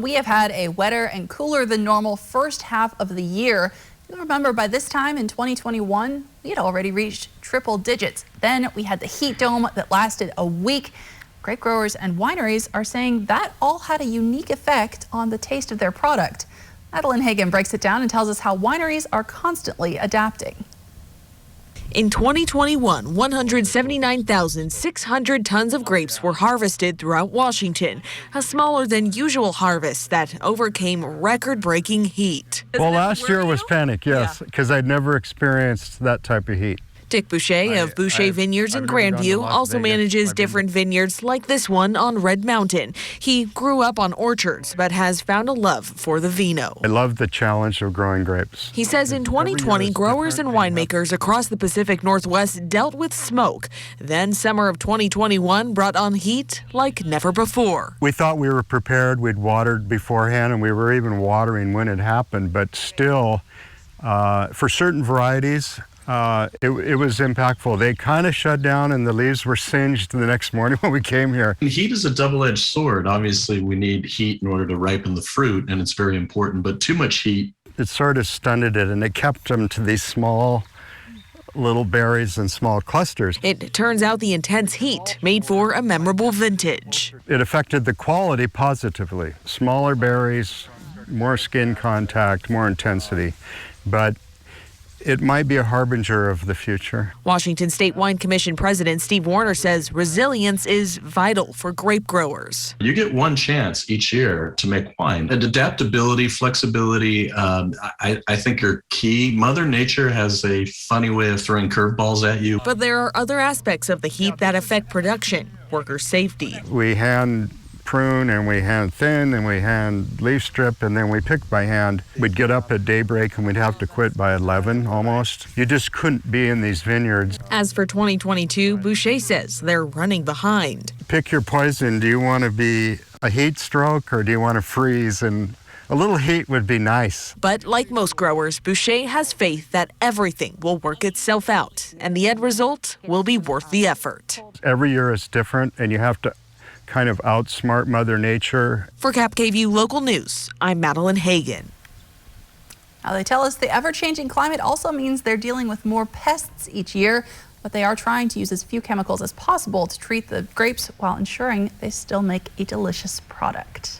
We have had a wetter and cooler than normal first half of the year. You'll remember by this time in 2021, we had already reached triple digits. Then we had the heat dome that lasted a week. Grape growers and wineries are saying that all had a unique effect on the taste of their product. Madeleine Hagen breaks it down and tells us how wineries are constantly adapting. In 2021, 179,600 tons of grapes were harvested throughout Washington, a smaller than usual harvest that overcame record-breaking heat. Well, last year was panic, yes, because I'd never experienced that type of heat. Dick Boucher of Boucher Vineyards in Grandview also manages different vineyards like this one on Red Mountain. He grew up on orchards but has found a love for the vino. I love the challenge of growing grapes. He says in 2020, growers and winemakers across the Pacific Northwest dealt with smoke. Then summer of 2021 brought on heat like never before. We thought we were prepared. We'd watered beforehand, and we were even watering when it happened. But still, for certain varieties, it was impactful. They kind of shut down and the leaves were singed the next morning when we came here. Heat is a double-edged sword. Obviously, we need heat in order to ripen the fruit, and it's very important, but too much heat. It sort of stunted it, and it kept them to these small little berries and small clusters. It turns out the intense heat made for a memorable vintage. It affected the quality positively. Smaller berries, more skin contact, more intensity, but it might be a harbinger of the future. Washington State Wine Commission President Steve Warner says resilience is vital for grape growers. You get one chance each year to make wine. And adaptability, flexibility, I think are key. Mother Nature has a funny way of throwing curveballs at you. But there are other aspects of the heat that affect production, worker safety. We hand prune and we hand thin and we hand leaf strip and then we pick by hand. We'd get up at daybreak and we'd have to quit by 11 almost. You just couldn't be in these vineyards. As for 2022, Boucher says they're running behind. Pick your poison. Do you want to be a heat stroke or do you want to freeze? And a little heat would be nice. But like most growers, Boucher has faith that everything will work itself out and the end result will be worth the effort. Every year is different and you have to kind of outsmart Mother Nature. For KVUE Local News, I'm Madeleine Hagen. Now they tell us the ever-changing climate also means they're dealing with more pests each year, but they are trying to use as few chemicals as possible to treat the grapes while ensuring they still make a delicious product.